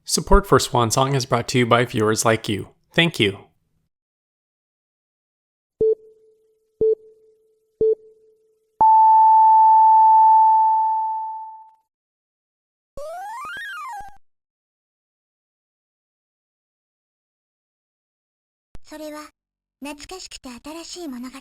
Support for Swan Song is brought to you by viewers like you. Thank you. それは懐かしくて新しい物語。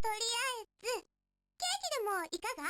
とりあえずケーキでもいかが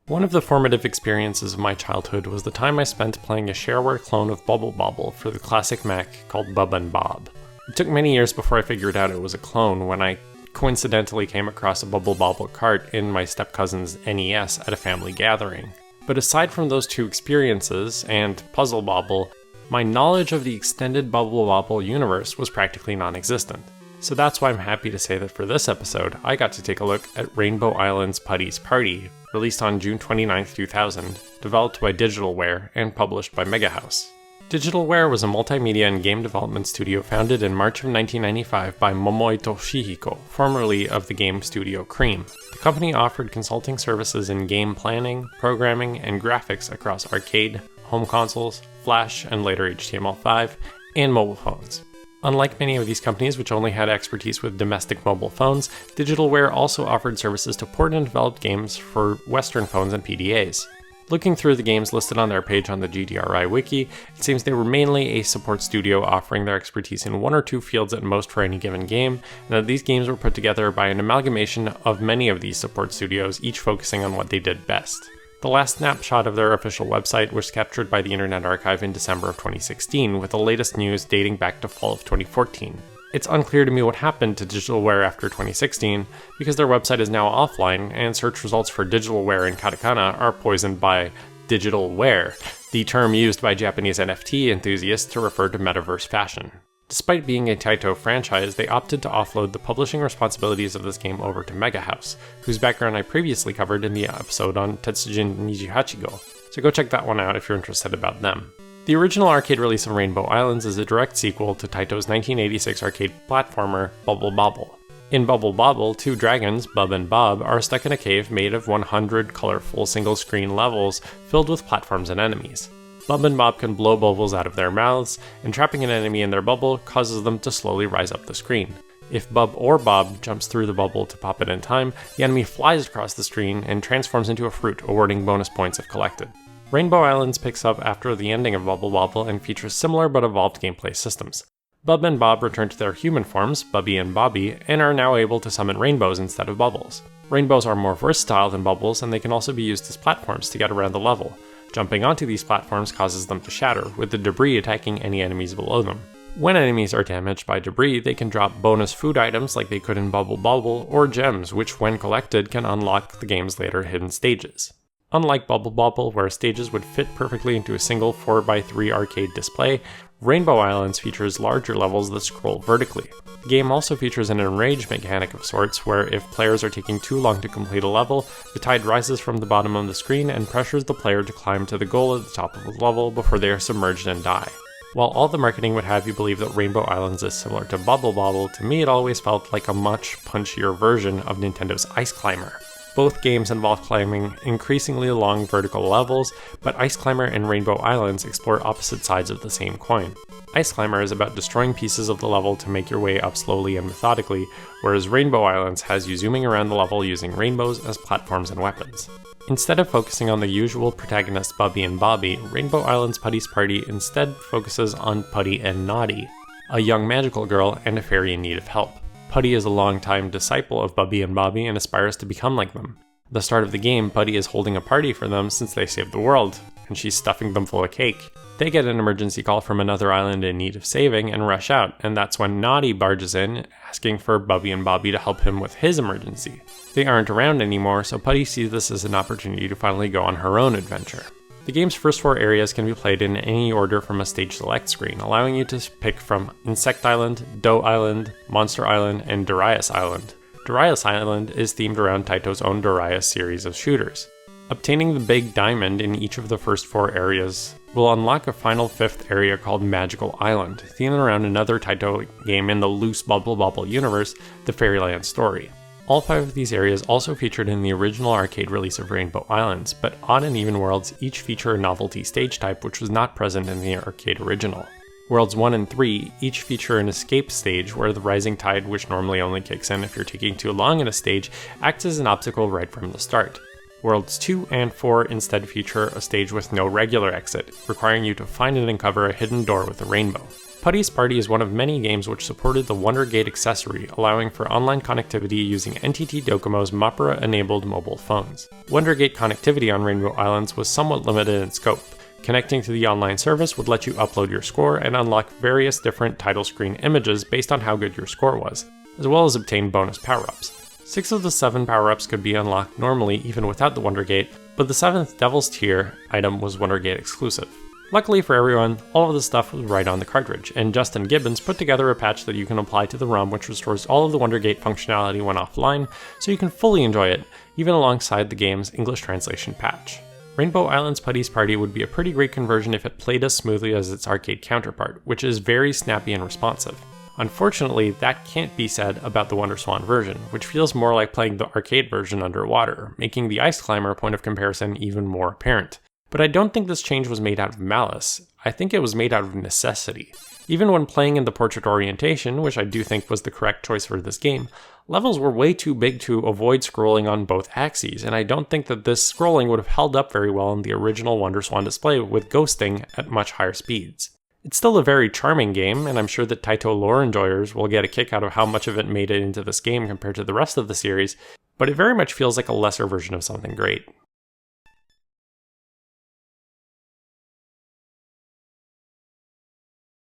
？One of the formative experiences of my childhood was the time I spent playing a shareware clone of Bubble Bobble for the classic Mac called Bub and Bob. It took many years before I figured out it was a clone when I coincidentally came across a Bubble Bobble cart in my step-cousin's NES at a family gathering. But aside from those two experiences, and Puzzle Bobble, my knowledge of the extended Bubble Bobble universe was practically non-existent. So that's why I'm happy to say that for this episode, I got to take a look at Rainbow Island's Putty's Party, released on June 29, 2000, developed by Digitalware and published by MegaHouse. Digitalware was a multimedia and game development studio founded in March of 1995 by Momoi Toshihiko, formerly of the game studio Cream. The company offered consulting services in game planning, programming, and graphics across arcade, home consoles, Flash, and later HTML5, and mobile phones. Unlike many of these companies which only had expertise with domestic mobile phones, Digitalware also offered services to port and develop games for Western phones and PDAs. Looking through the games listed on their page on the GDRI wiki, it seems they were mainly a support studio offering their expertise in one or two fields at most for any given game, and that these games were put together by an amalgamation of many of these support studios, each focusing on what they did best. The last snapshot of their official website was captured by the Internet Archive in December of 2016, with the latest news dating back to fall of 2014. It's unclear to me what happened to Digitalware after 2016, because their website is now offline, and search results for Digitalware in katakana are poisoned by Digitalware, the term used by Japanese NFT enthusiasts to refer to metaverse fashion. Despite being a Taito franchise, they opted to offload the publishing responsibilities of this game over to MegaHouse, whose background I previously covered in the episode on Tetsujin Nijihachigo, so go check that one out if you're interested about them. The original arcade release of Rainbow Islands is a direct sequel to Taito's 1986 arcade platformer Bubble Bobble. In Bubble Bobble, two dragons, Bub and Bob, are stuck in a cave made of 100 colorful single-screen levels filled with platforms and enemies. Bub and Bob can blow bubbles out of their mouths, and trapping an enemy in their bubble causes them to slowly rise up the screen. If Bub or Bob jumps through the bubble to pop it in time, the enemy flies across the screen and transforms into a fruit, awarding bonus points if collected. Rainbow Islands picks up after the ending of Bubble Bobble and features similar but evolved gameplay systems. Bub and Bob return to their human forms, Bubby and Bobby, and are now able to summon rainbows instead of bubbles. Rainbows are more versatile than bubbles, and they can also be used as platforms to get around the level. Jumping onto these platforms causes them to shatter, with the debris attacking any enemies below them. When enemies are damaged by debris, they can drop bonus food items like they could in Bubble Bobble, or gems, which when collected can unlock the game's later hidden stages. Unlike Bubble Bobble, where stages would fit perfectly into a single 4x3 arcade display, Rainbow Islands features larger levels that scroll vertically. The game also features an enrage mechanic of sorts, where if players are taking too long to complete a level, the tide rises from the bottom of the screen and pressures the player to climb to the goal at the top of the level before they are submerged and die. While all the marketing would have you believe that Rainbow Islands is similar to Bubble Bobble, to me it always felt like a much punchier version of Nintendo's Ice Climber. Both games involve climbing increasingly long vertical levels, but Ice Climber and Rainbow Islands explore opposite sides of the same coin. Ice Climber is about destroying pieces of the level to make your way up slowly and methodically, whereas Rainbow Islands has you zooming around the level using rainbows as platforms and weapons. Instead of focusing on the usual protagonists Bubby and Bobby, Rainbow Islands Putty's Party instead focuses on Putty and Naughty, a young magical girl and a fairy in need of help. Putty is a longtime disciple of Bubby and Bobby and aspires to become like them. At the start of the game, Putty is holding a party for them since they saved the world, and she's stuffing them full of cake. They get an emergency call from another island in need of saving and rush out, and that's when Naughty barges in, asking for Bubby and Bobby to help him with his emergency. They aren't around anymore, so Putty sees this as an opportunity to finally go on her own adventure. The game's first 4 areas can be played in any order from a stage select screen, allowing you to pick from Insect Island, Dough Island, Monster Island, and Darius Island. Darius Island is themed around Taito's own Darius series of shooters. Obtaining the big diamond in each of the first 4 areas will unlock a final 5th area called Magical Island, themed around another Taito game in the loose Bubble Bobble universe, the Fairyland Story. All 5 of these areas also featured in the original arcade release of Rainbow Islands, but Odd and Even Worlds each feature a novelty stage type which was not present in the arcade original. Worlds 1 and 3 each feature an escape stage where the rising tide, which normally only kicks in if you're taking too long in a stage, acts as an obstacle right from the start. Worlds 2 and 4 instead feature a stage with no regular exit, requiring you to find and uncover a hidden door with a rainbow. Putty's Party is one of many games which supported the WonderGate accessory, allowing for online connectivity using NTT Docomo's Mapara-enabled mobile phones. WonderGate connectivity on Rainbow Islands was somewhat limited in scope. Connecting to the online service would let you upload your score and unlock various different title screen images based on how good your score was, as well as obtain bonus power-ups. 6 of the 7 power-ups could be unlocked normally even without the WonderGate, but the 7th Devil's Tier item was WonderGate exclusive. Luckily for everyone, all of this stuff was right on the cartridge, and Justin Gibbons put together a patch that you can apply to the ROM which restores all of the WonderGate functionality when offline, so you can fully enjoy it, even alongside the game's English translation patch. Rainbow Islands Putty's Party would be a pretty great conversion if it played as smoothly as its arcade counterpart, which is very snappy and responsive. Unfortunately, that can't be said about the WonderSwan version, which feels more like playing the arcade version underwater, making the Ice Climber point of comparison even more apparent. But I don't think this change was made out of malice. I think it was made out of necessity. Even when playing in the portrait orientation, which I do think was the correct choice for this game, levels were way too big to avoid scrolling on both axes, and I don't think that this scrolling would have held up very well in the original WonderSwan display with ghosting at much higher speeds. It's still a very charming game, and I'm sure that Taito lore enjoyers will get a kick out of how much of it made it into this game compared to the rest of the series, but it very much feels like a lesser version of something great.